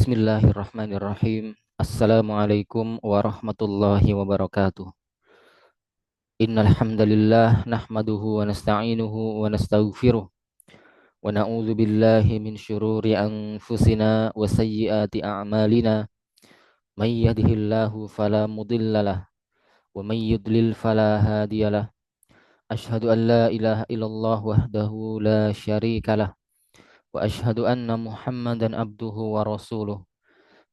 Bismillahirrahmanirrahim. Assalamualaikum warahmatullahi wabarakatuh. Innal hamdalillah nahmaduhu wa nasta'inuhu wa nastaghfiruh wa na'udzu billahi min syururi anfusina wa sayyiati a'malina. May yahdihillahu fala mudhillalah wa may yudlil fala hadiyalah. Asyhadu an la ilaha illallah wahdahu la syarikalah wa asyhadu anna Muhammadan abduhu wa rasuluh.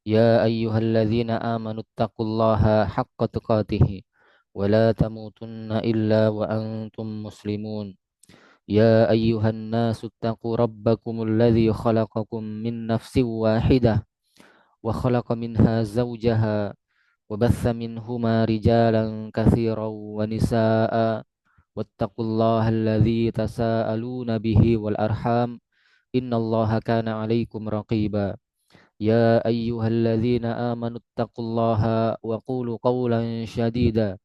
يا أيها الذين آمنوا اتقوا الله حق تقاته ولا تموتن إلا وأنتم مسلمون يا أيها الناس اتقوا ربكم الذي خلقكم من نفس واحدة وخلق منها زوجها وبث منهما رجالا كثيرا ونساء واتقوا الله الذي تساءلون به والأرحام إن الله كان عليكم رقيبا يا أيها الذين آمنوا اتقوا الله وقولوا قولا شديدا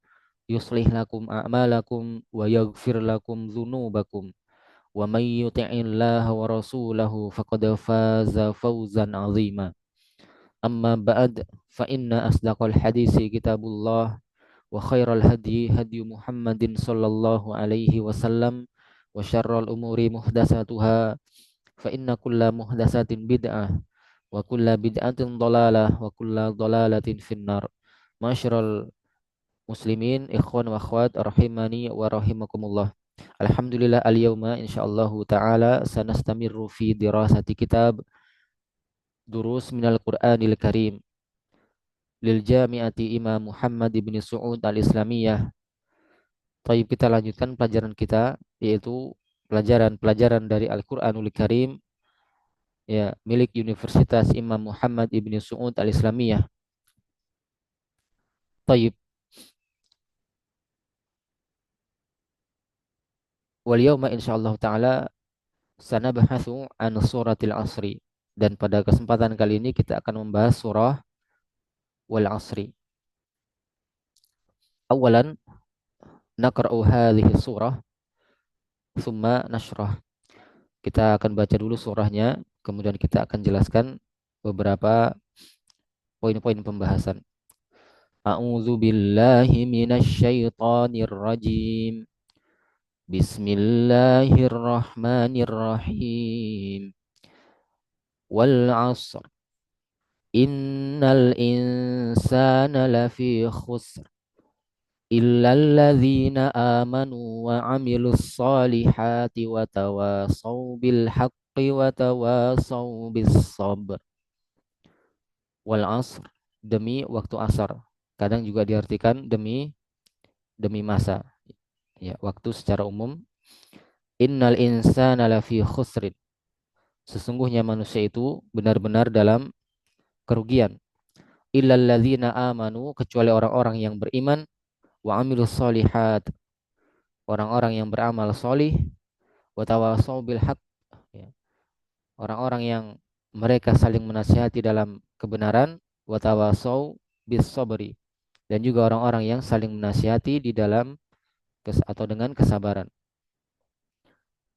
يصلح لكم أعمالكم ويغفر لكم ذنوبكم ومن يطع الله ورسوله فقد فاز فوزا عظيما أما بعد فإن أصدق الحديث كتاب الله وخير الهدي هدي محمد صلى الله عليه وسلم وشر الأمور محدثاتها فإن كل محدثة بدعة wa kulla bid'atin dhalalah wa kulla dhalalatin finnar. Masyiral muslimin, ikhwan wa akhwat rahimani wa rahimakumullah. Alhamdulillah al-yawma insyaallah taala sanastamirru fi dirasati kitab Durus minal Qur'anil Karim lil Jami'ati Imam Muhammad ibn Su'ud al-Islamiyah. Baik, kita lanjutkan pelajaran kita, yaitu pelajaran dari Al-Qur'anul Karim, ya, milik Universitas Imam Muhammad ibn Su'ud al-Islamiyah. Taib. Wal yauma insyaallah taala sanabhatsu an suratil asri, dan pada kesempatan kali ini kita akan membahas surah wal asri. Awalan naqra'u hadhihi surah thumma nashrah. Kita akan baca dulu surahnya, kemudian kita akan jelaskan beberapa poin-poin pembahasan. A'udzu billahi minasy syaithanir rajim. Bismillahirrahmanirrahim. Wal 'asr. Innal insana lafi khusr. Illalladzina amanu wa 'amilus solihati wa tawasaw bil haqqi wa tawasaw bis sabr. Wal 'asr, demi waktu asar. Kadang juga diartikan demi masa. Ya, waktu secara umum. Innal insana lafi khusrin. Sesungguhnya manusia itu benar-benar dalam kerugian. Illalladzina amanu, kecuali orang-orang yang beriman, wa amilus solihat, orang-orang yang beramal solih, wa tawasaw bil haq, ya, orang-orang yang mereka saling menasihati dalam kebenaran, wa tawasaw bis sabri, dan juga orang-orang yang saling menasihati di dalam atau dengan kesabaran.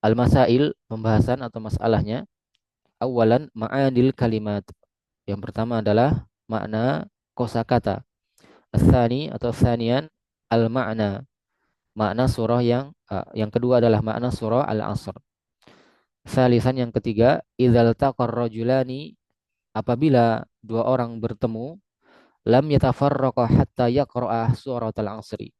Al-masail, pembahasan atau masalahnya. Awalan ma'anil kalimat. Yang pertama adalah makna kosakata. Tsani atau tsanian al-ma'na. Makna surah yang kedua adalah makna surah Al-Asr. Tsalisan, yang ketiga, idzal taqar rajulani, apabila dua orang bertemu, lam yatafarraqa hatta yaqra'a surat al-asri.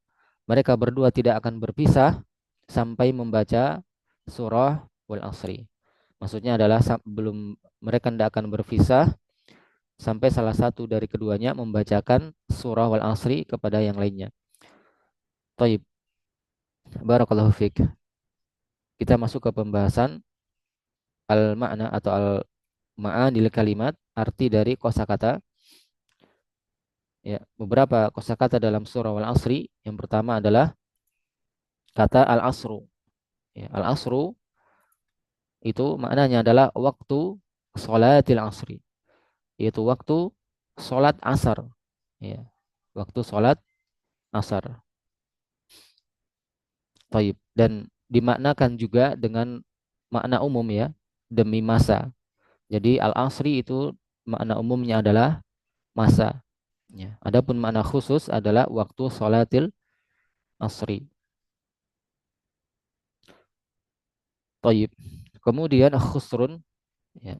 Mereka berdua tidak akan berpisah sampai membaca surah wal asri. Maksudnya adalah belum, mereka tidak akan berpisah sampai salah satu dari keduanya membacakan surah wal asri kepada yang lainnya. Taib. Barakallahu fiik. Kita masuk ke pembahasan al-makna atau al-ma'anil kalimat, arti dari kosakata. Ya, beberapa kosakata dalam surah wal asri. Yang pertama adalah kata al-asru. Ya, al-asru itu maknanya adalah waktu sholatil asri, yaitu waktu sholat asar. Ya, waktu sholat asar. Taib. Dan dimaknakan juga dengan makna umum, ya, demi masa. Jadi al-asri itu makna umumnya adalah masa. Ya. Adapun makna khusus adalah waktu sholatil asri. Taib. Kemudian khusrun, ya,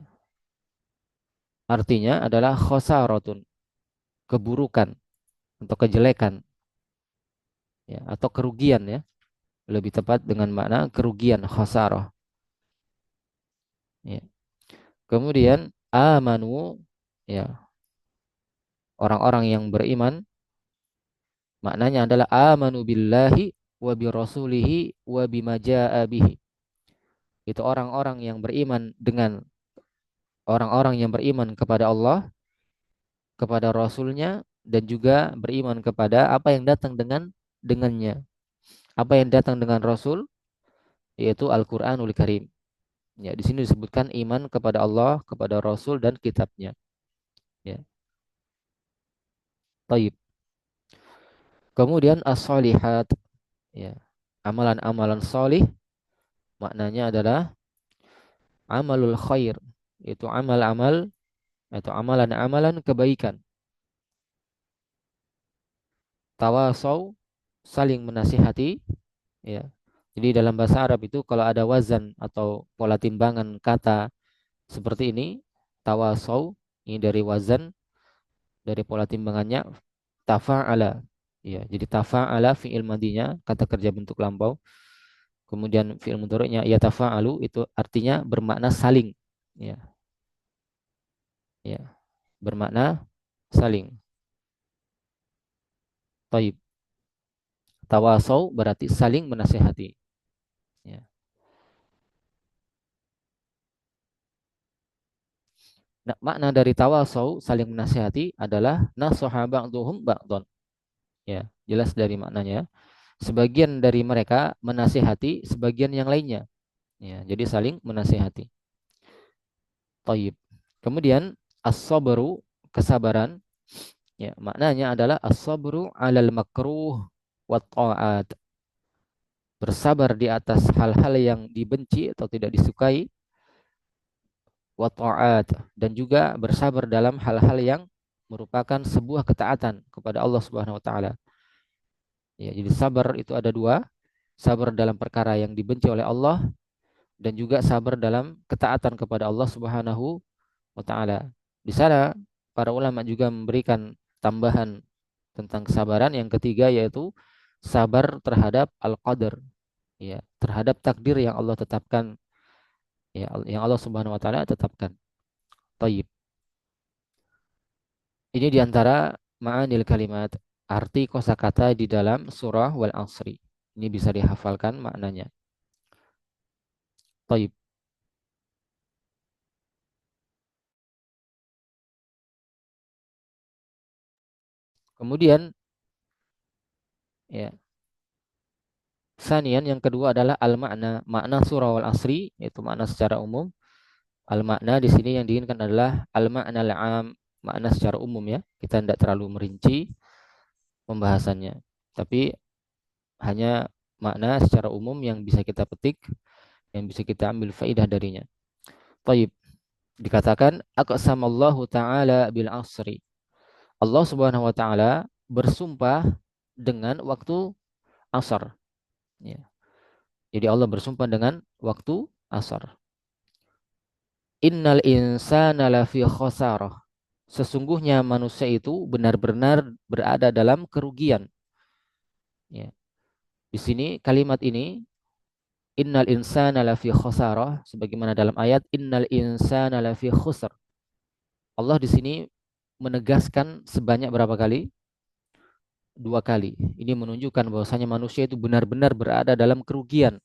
artinya adalah khosaratun, keburukan atau kejelekan, ya, atau kerugian, ya. Lebih tepat dengan makna kerugian, khosarah. Ya. Kemudian amanu, ya, orang-orang yang beriman, maknanya adalah amanu billahi wa bi rasulihi wa bima jaa bihi. Itu orang-orang yang beriman dengan orang-orang yang beriman kepada Allah, kepada Rasulnya, dan juga beriman kepada apa yang datang dengannya. Apa yang datang dengan Rasul, yaitu Al-Quranul Karim. Ya, di sini disebutkan iman kepada Allah, kepada Rasul dan kitabnya. Ya, taib. Kemudian as-solihat, ya, amalan-amalan solih, maknanya adalah amalul khair, itu amal-amal atau amalan-amalan kebaikan. Tawasau, saling menasihati, ya. Jadi dalam bahasa Arab itu kalau ada wazan atau pola timbangan kata seperti ini, tawasau, ini dari wazan, dari pola timbangannya tafa'ala. Ya, jadi tafa'ala fi'il madinya, kata kerja bentuk lampau. Kemudian fi'il mudhari'nya ya tafa'alu, itu artinya bermakna saling. Ya, ya, bermakna saling. Taib. Tawasau berarti saling menasihati. Ya. Nah, makna dari tawasau saling menasihati adalah nasaha ba'duhum ba'don. Ya, jelas dari maknanya. Sebagian dari mereka menasihati sebagian yang lainnya. Ya, jadi saling menasihati. Taib. Kemudian as-sabru, kesabaran, ya, maknanya adalah as-sabru 'alal makruh wa ta'at. Bersabar di atas hal-hal yang dibenci atau tidak disukai, wa ta'at, dan juga bersabar dalam hal-hal yang merupakan sebuah ketaatan kepada Allah Subhanahu wa taala. Ya, jadi sabar itu ada dua, sabar dalam perkara yang dibenci oleh Allah dan juga sabar dalam ketaatan kepada Allah Subhanahu wa taala. Di sana para ulama juga memberikan tambahan tentang kesabaran yang ketiga, yaitu sabar terhadap al-qadar, ya, terhadap takdir yang Allah tetapkan, ya, yang Allah Subhanahu wa taala tetapkan. Taib. Ini diantara ma'anil kalimat, arti kosakata di dalam surah Wal Asri. Ini bisa dihafalkan maknanya. Taib. Kemudian, ya, sanian yang kedua adalah al-makna, makna surah Wal Asri, yaitu makna secara umum. Al-makna di sini yang diinginkan adalah al-makna al-am, makna secara umum, ya. Kita tidak terlalu merinci pembahasannya. Tapi hanya makna secara umum yang bisa kita petik, yang bisa kita ambil faidah darinya. Taib. Dikatakan aqsamallahu ta'ala bil asri. Allah Subhanahu wa taala bersumpah dengan waktu asar. Ya. Jadi Allah bersumpah dengan waktu asar. Innal insana lafi khosarah. Sesungguhnya manusia itu benar-benar berada dalam kerugian. Ya. Di sini kalimat ini innal insana lafi khosarah, sebagaimana dalam ayat innal insana lafi khusr. Allah di sini menegaskan sebanyak berapa kali? Dua kali. Ini menunjukkan bahwasanya manusia itu benar-benar berada dalam kerugian.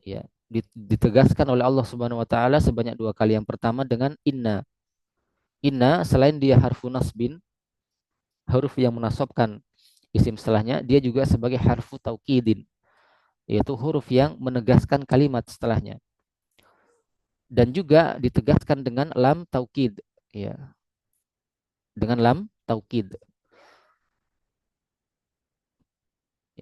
Ya, ditegaskan oleh Allah Subhanahu wa taala sebanyak dua kali. Yang pertama dengan inna. Inna selain dia harfu nasbin, huruf yang menasabkan isim setelahnya, dia juga sebagai harfu taukidin, yaitu huruf yang menegaskan kalimat setelahnya. Dan juga ditegaskan dengan lam taukid, ya. Dengan lam taukid.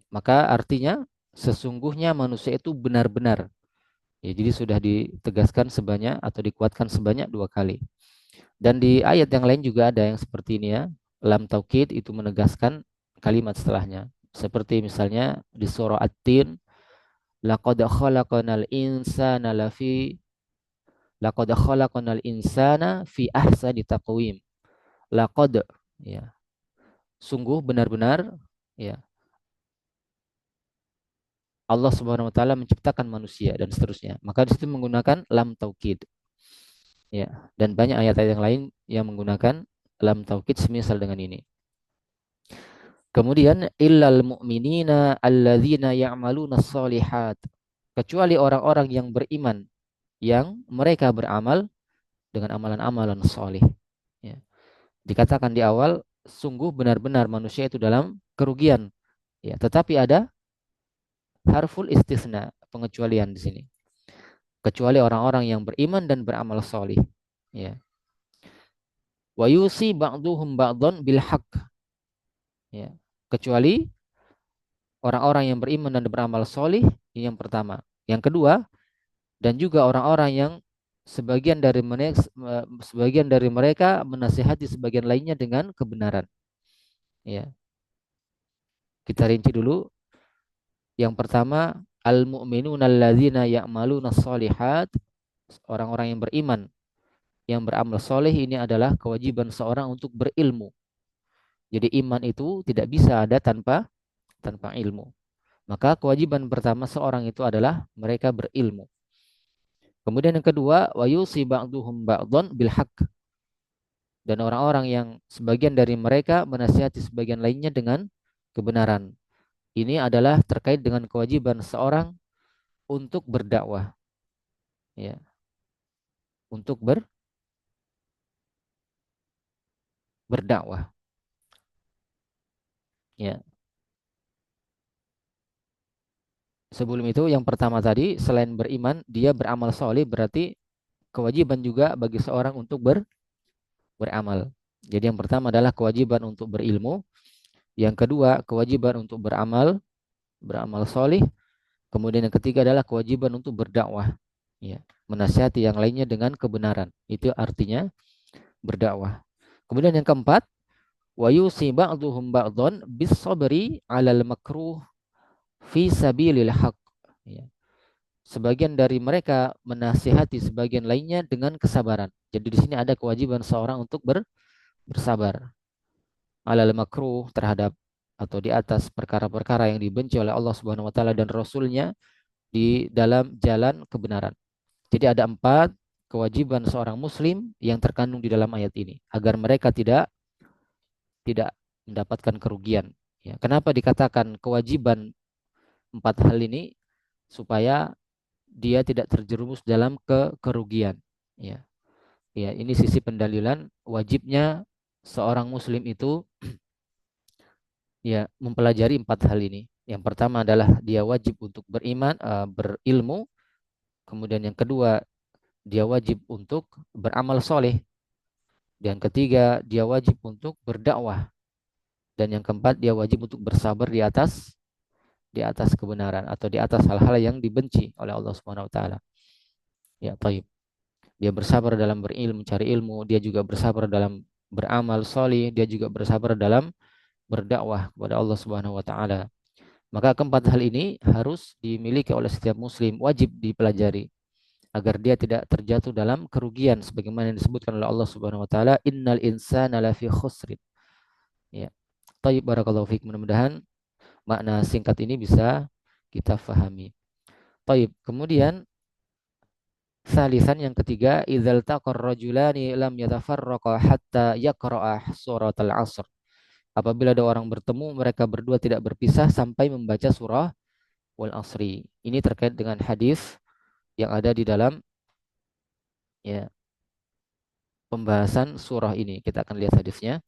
Maka artinya sesungguhnya manusia itu benar-benar. Ya, jadi sudah ditegaskan sebanyak atau dikuatkan sebanyak dua kali. Dan di ayat yang lain juga ada yang seperti ini ya. Lam taukid itu menegaskan kalimat setelahnya. Seperti misalnya di surah At-Tin, laqad khalaqnal insana lafi laqad khalaqnal insana fi ahsani taqwim. Laqad, ya, sungguh benar-benar, ya, Allah Subhanahu wa taala menciptakan manusia dan seterusnya. Maka di situ menggunakan lam taukid, ya. Dan banyak ayat-ayat yang lain yang menggunakan lam taukid semisal dengan ini. Kemudian illal mu'minina alladzina ya'maluna shalihat. Kecuali orang-orang yang beriman yang mereka beramal dengan amalan-amalan soleh. Ya. Dikatakan di awal sungguh benar-benar manusia itu dalam kerugian. Ya, tetapi ada harful istisna, pengecualian di sini. Kecuali orang-orang yang beriman dan beramal soleh. Ya. Wa yusi ba'duhum ba'dhan bil haqq. Ya. Kecuali orang-orang yang beriman dan beramal soleh, ini yang pertama. Yang kedua, dan juga orang-orang yang sebagian dari mereka menasihati sebagian lainnya dengan kebenaran. Ya, kita rinci dulu. Yang pertama, al-mu'minuna alladzina ya'maluna shalihat, orang-orang yang beriman yang beramal soleh ini adalah kewajiban seorang untuk berilmu. Jadi iman itu tidak bisa ada tanpa ilmu. Maka kewajiban pertama seorang itu adalah mereka berilmu. Kemudian yang kedua, wa yusi ba'duhum ba'dhan bil haqq, dan orang-orang yang sebagian dari mereka menasihati sebagian lainnya dengan kebenaran. Ini adalah terkait dengan kewajiban seorang untuk berdakwah, ya, untuk berdakwah, ya. Sebelum itu yang pertama tadi selain beriman dia beramal soleh, berarti kewajiban juga bagi seorang untuk beramal. Jadi yang pertama adalah kewajiban untuk berilmu, yang kedua kewajiban untuk beramal soleh, kemudian yang ketiga adalah kewajiban untuk berdakwah, ya, menasihati yang lainnya dengan kebenaran. Itu artinya berdakwah. Kemudian yang keempat, wa yusi ba'dhum ba'dhan bis sabri 'alal makruh fi sabilil haq. Ya. Sebagian dari mereka menasihati sebagian lainnya dengan kesabaran. Jadi di sini ada kewajiban seorang untuk bersabar 'alal makruh, terhadap atau di atas perkara-perkara yang dibenci oleh Allah Subhanahu wa taala dan Rasulnya di dalam jalan kebenaran. Jadi ada 4 kewajiban seorang muslim yang terkandung di dalam ayat ini agar mereka tidak tidak mendapatkan kerugian. Ya, kenapa dikatakan kewajiban 4 hal ini? Supaya dia tidak terjerumus dalam kerugian. Ya, ya, ini sisi pendalilan wajibnya seorang muslim itu, ya, mempelajari 4 hal ini. Yang pertama adalah dia wajib untuk berilmu. Kemudian yang kedua, dia wajib untuk beramal soleh. Dan ketiga, dia wajib untuk berdakwah. Dan yang keempat, dia wajib untuk bersabar di atas kebenaran atau di atas hal-hal yang dibenci oleh Allah Subhanahu wa taala. Ya, taib. Dia bersabar dalam berilmu, mencari ilmu, dia juga bersabar dalam beramal soleh, dia juga bersabar dalam berdakwah kepada Allah Subhanahu wa taala. Maka keempat hal ini harus dimiliki oleh setiap muslim, wajib dipelajari agar dia tidak terjatuh dalam kerugian sebagaimana yang disebutkan oleh Allah Subhanahu wa taala, innal insana lafi khusrin. Ya. Taib, barakallahu fiik. Mudah-mudahan makna singkat ini bisa kita fahami. Taib. Kemudian salisan yang ketiga, idzal taqar rajulani lam yatafarraqa hatta yaqra'a suratal asr. Apabila ada orang bertemu, mereka berdua tidak berpisah sampai membaca surah wal asri. Ini terkait dengan hadis yang ada di dalam, ya, pembahasan surah ini. Kita akan lihat hadisnya.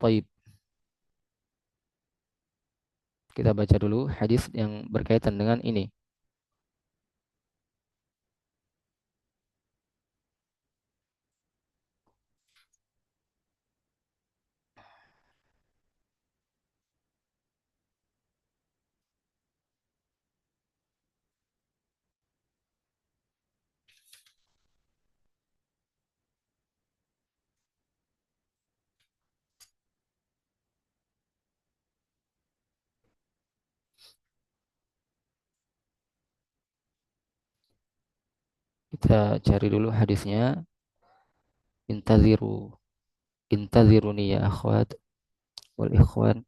Taib. Kita baca dulu hadis yang berkaitan dengan ini. Kita cari dulu hadisnya. Intaziru, intaziruni ya akhwat wal ikhwan.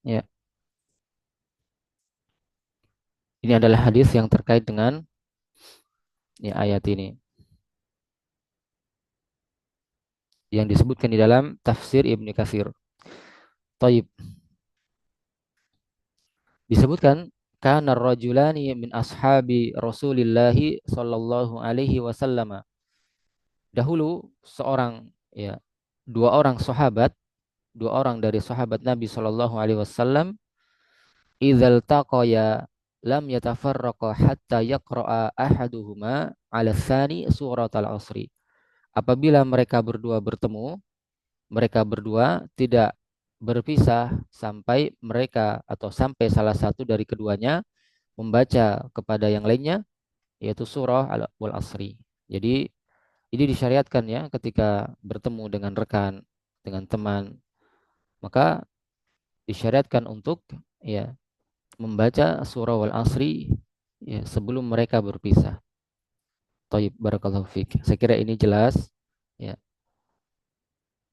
Ya, ini adalah hadis yang terkait dengan ya, ayat ini yang disebutkan di dalam tafsir Ibnu Katsir. Taib, disebutkan kana rajulani min ashabi Rasulillahi sallallahu alaihi wasallam. Dahulu seorang ya dua orang dari sahabat Nabi sallallahu alaihi wasallam idzal taqaya lam yatafarraqa hatta yaqra'a ahaduhuma 'ala tsani surat al-'asri. Apabila mereka berdua bertemu, mereka berdua tidak berpisah sampai mereka atau sampai salah satu dari keduanya membaca kepada yang lainnya yaitu surah Al-Asri. Jadi ini disyariatkan ya ketika bertemu dengan rekan, dengan teman, maka disyariatkan untuk ya membaca surah Al-Asri ya sebelum mereka berpisah. Thayyib, barakallahu fiik. Saya kira ini jelas ya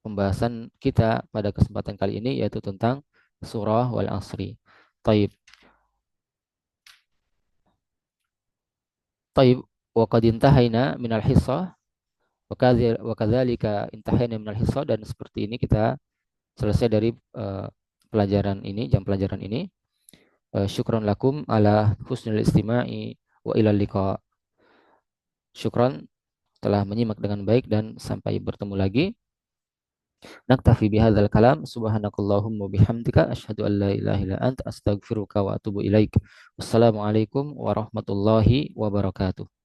pembahasan kita pada kesempatan kali ini yaitu tentang surah wal asri. Taib. Taib wa qad intahaina minal hissah wa kadzalika intahaina minal hissah, dan seperti ini kita selesai dari pelajaran ini, jam pelajaran ini. Syukran lakum ala husnul istima'i wa ilal liqa. Syukran telah menyimak dengan baik dan sampai bertemu lagi. Naktafi bihadzal kalam. Subhanakallahumma bihamdika asyhadu an la ilaha illa anta astaghfiruka wa atubu ilaik. Wassalamualaikum warahmatullahi wabarakatuh.